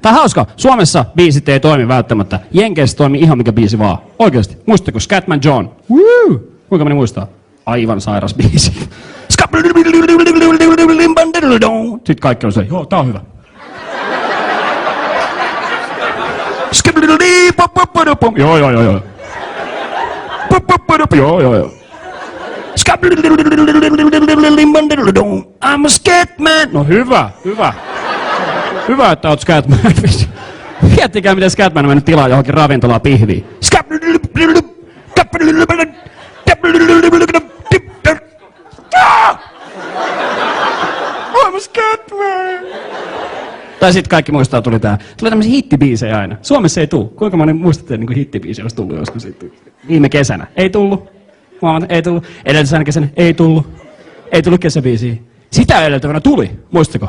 Tää on hauska. Suomessa biisit ei toimi välttämättä. Jenkeissä toimii ihan mikä biisi vaan. Oikeesti. Muistatteko Scatman John? Woo! Kuinka moni muistaa? Aivan sairas biisi. Sitten kaikki on se, joo, tää on hyvä. Joo. Joo. I'm a Scatman. No hyvä. Hyvä, että oot Scatman. Miettikää, miten Scatman on mennyt tilaa johonkin ravintolaan pihviin. I'm a Scatman. Tai sit kaikki muistaa, tuli tämmöisiä hittibiisejä aina. Suomessa ei tuu. Kuinka moni muistatte, niin hittibiisejä olisi tullut joskus sitten? Viime kesänä. Ei tullut. Ei tullut. Edellisenä kesänä. Ei tullut. Ei tullut kesäbiisiä. Sitä edeltävänä tuli. Muistako?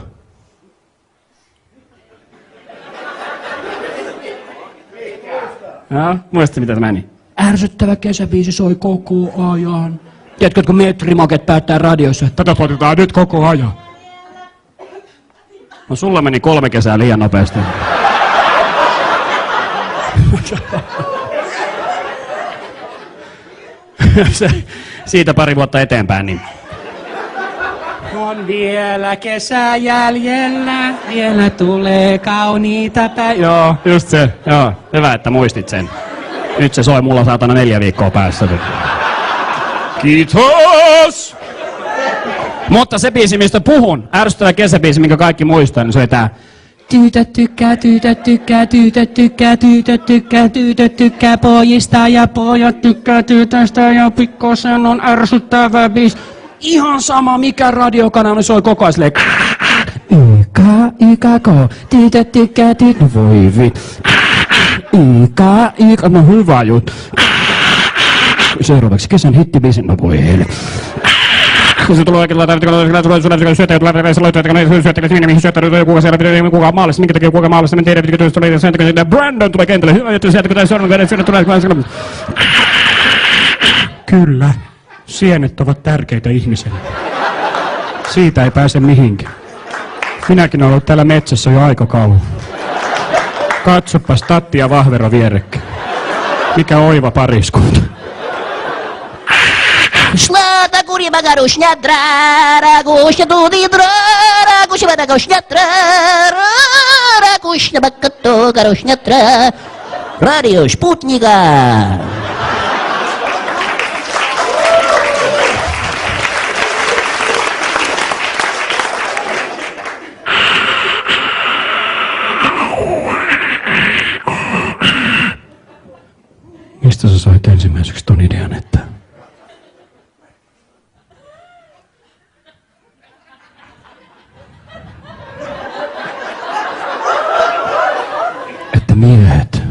Joo, muistatte mitä meni? Ärsyttävä kesäbiisi soi koko ajan. Tiedätkö, kun metrimaket päättää radioissa, että tätä soitetaan nyt koko ajan. No sulla meni 3 kesää liian nopeasti. Siitä pari vuotta eteenpäin, niin... On vielä kesä jäljellä, vielä tulee kauniita Joo, just se. Joo, hyvä, että muistit sen. Nyt se soi mulla saatana 4 viikkoa päässä. Kiitos! Mutta se biisi, mistä puhun, ärsyttävä kesäbiisi, minkä kaikki muistaa, niin se oli tää. Tytöt tykkää pojista ja pojat tykkää tytöstä ja pikkosen on ärsyttävä biisi. Ihan sama mikä radiokanava soi koko ajan silleen. Tytöt tykkää no voi vit. No hyvä juttu. Seuraavaksi kesän hittibiisi, no voi heille. Kun se tulee oikein kuka maalissa, minkä takia kuka maalissa, en tiedä, että Brandon tulee kentälle, hyvä, että sieltä kun tulee Kyllä, sienet ovat tärkeitä ihmiselle. Siitä ei pääse mihinkään. Minäkin olen ollut täällä metsässä jo aika kauan. Katsopas Tatti ja Vahvero vierekkäin. Mikä oiva pariskunta. Шла та курья горушня дра, рагушня туди дра, рагушня горушня дра, рагушня бакато горушня дра. Радио Спутника. Mistä sä sait ensimmäiseksi ton idean, että... että miehet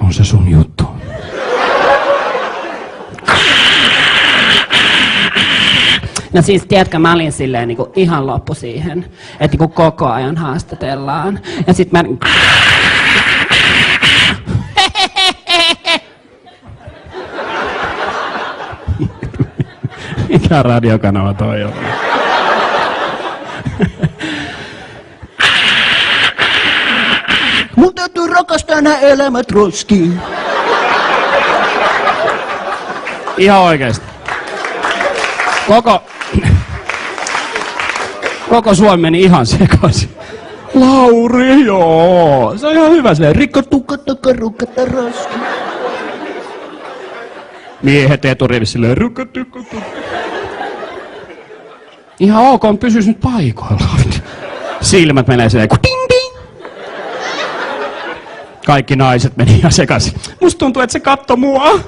on se sun juttu? No siis tiedätkö, mä olin silleen niin kuin ihan loppu siihen, että niin kuin koko ajan haastatellaan. Ja sit mä... Mikä radiokanava toi on? Mun täytyy rakastaa nää elämät roskiin. Ihan oikeesti. Koko Suomi meni ihan sekaisin. Lauri, joo. Se on ihan hyvä silleen. Rikkatukata karukata roski. Miehet eturivissä silleen. Rukkatukata. Ihan ok, pysyis nyt paikoillaan. Silmät menee silleen. Ding ding. Kaikki naiset meni ihan sekaisin. Musta tuntuu, että se katto mua.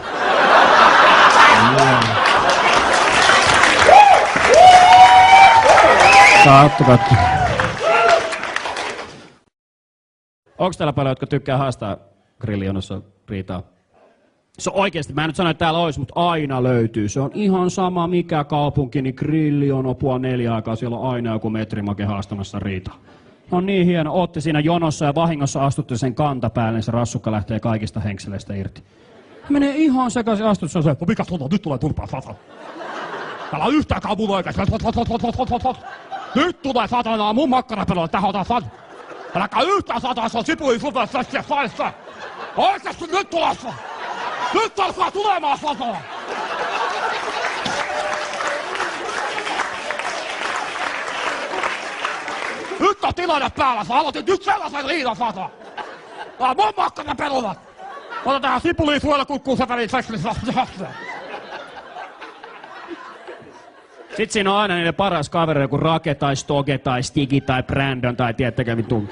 Katso. Onko täällä paljon, jotka tykkää haastaa grillionossa riitaa? Se on oikeesti, mä en nyt sano, että täällä olisi, mutta aina löytyy. Se on ihan sama mikä kaupunki, niin grilliono puoli 4 aikaa, siellä on aina joku metrimake haastamassa riitaa. On niin hieno, ootte siinä jonossa ja vahingossa astutte sen kantapäälle, niin se rassukka lähtee kaikista henkseleistä irti. Menee ihan sekaisin astut, se on se, no mikä tuota, nyt tulee turpaa, satana. Täällä on yhtäänkään mun oikeasti. Nyt tulee satana mun makkarapelo, tähän otan satana. Äläkä yhtään sataista sipuli sopea tässä salissa. Oikeesti nyt tulossa. Nyt alkaa tulemaan sataa. Nyt on tilanne päällä, sä aloitit nyt sellaisen liidan sata. Tää mun makkana peluvat. Otetaan sipulia suojella kukkuu sepeliin sekslissä. Sitten siinä on aina niiden paras kaveri, joku Rake tai Stoge tai Stigi tai Brandon tai tiettäkö vittu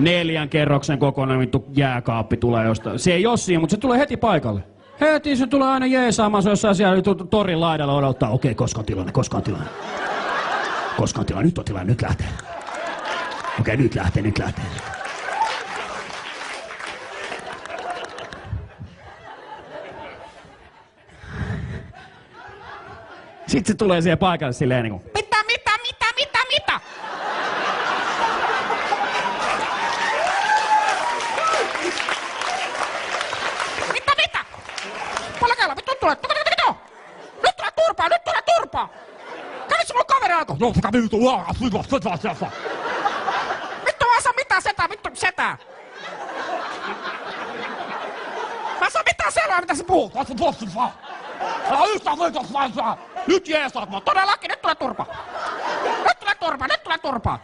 4 kerroksen kokoinen vittu jääkaappi tulee jostain. Se ei oo siinä, mutta se tulee heti paikalle. Heti se tulee aina jeesaamaan, se jossain siellä torin laidalla odottaa. Okei, koska on tilanne, koska on tilanne. Koska on tilanne, nyt on tilanne, nyt lähtee. Okei, nyt lähtee, nyt lähtee. Sitten se tulee siihen paikalle silleen niinku. Mitä? Mitä? Palakella, vittu tulee. Nyt tulee turpaa. Kävitsi mulla kaveri alkoi. No, sitä vittu laagaa, sitä. Vittu mä saa mitään setää. Mä saa mitään selvää, mitä sä puhut. Mä sun postin saa. Älä yhtään viitos vain saa. Nyt jeesaat mä. Todellakin, nyt tulee turpaa.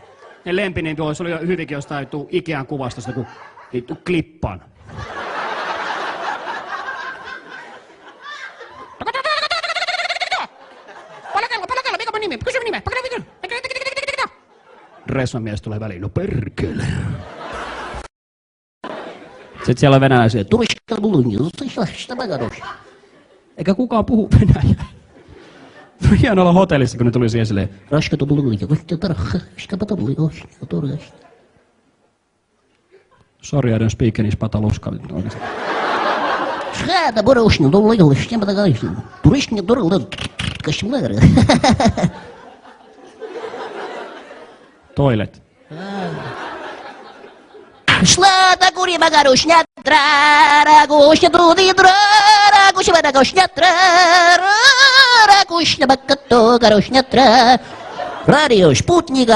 Ne lempinen tuo, se oli hyvinkin jostain Ikean kuvasta, sitä kun vittu klippan. Palakella, mikä mun nimi? Kysy nimeä. Resman mies tulee väliin, no perkele. Sitten siellä on venäläisiä. Eikä kukaan puhu venäjää. Hieno olla hotellissa, kun ne tuli siihen silleen. Sorry, I don't speak any pataluska. Toilet. Шла-то курья горушня, тра-ра-гушня, туди-дра, рагушня, рагушня, тра-ра-гушня, бакато, горушня, тра. Радио Спутника.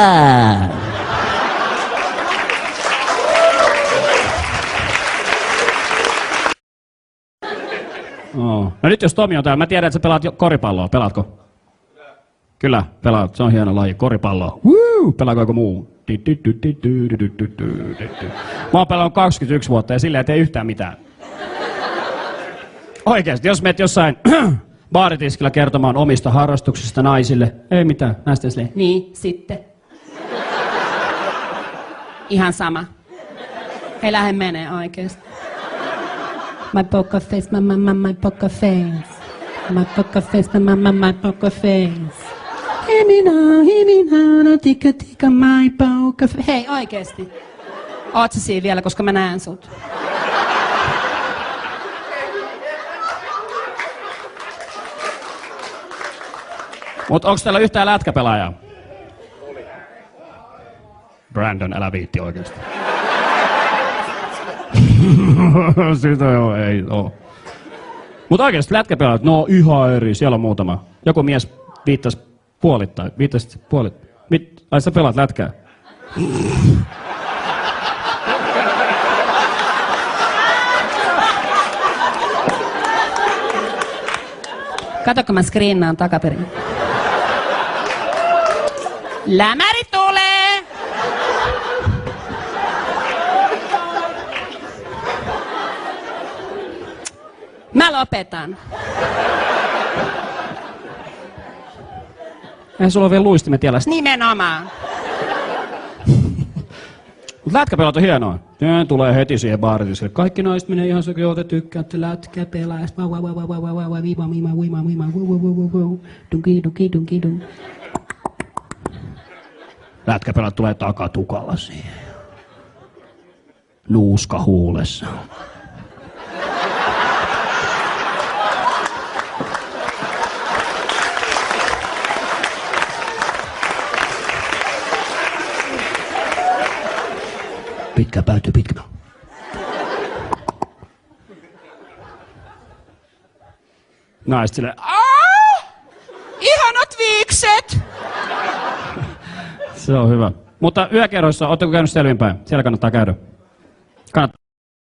Oh. No nyt jos Tomi on täällä, mä tiedän, että sä pelaat koripalloa. Pelaatko? Kyllä, pelaat. Se on hieno laji. Koripalloa. Woo! Pelaako joku muu? Mä oon pelannut 21 vuotta ja silleen ei tee yhtään mitään. Oikeesti, jos menet jossain baaritiskillä kertomaan omista harrastuksista naisille, ei mitään. Näistä silleen, Niin, sitten. Ihan sama. Ei lähde menee oikeesti. My poker face, my poker face. My poker face, my poker face. Himina, tika, my poker face. Hei, oikeesti. Oot sä siinä vielä, koska mä näen sut. Mut onks täällä yhtään lätkäpelaajaa? Brandon, älä viitti oikeesti. Sitä joo, ei oo. Mut oikeesti lätkäpelaajat, no ihan eri, siellä on muutama. Joku mies viittas puolittain. Ai sä pelaat lätkää? Kato, kun mä screenaan takaperin. Lämäri tulee! Mä lopetan. Eihän sulla ole vielä luistimet jäljessä. Nimenomaan. Mut lätkäpelat on hienoa. Ne tulee heti siihen baaritisille. Kaikki naiset menee ihan sekin, joo te tykkäätte lätkäpelaajasta. Lätkäpelat tulee takatukalla siihen. Nuuska huulessa. Pitkä pääty, pitkä. Naiset silleen, Ihanat viikset! se on hyvä. Mutta yökerroissa, ootteko käynyt selvinpäin? Siellä kannattaa käydä. Kannattaa.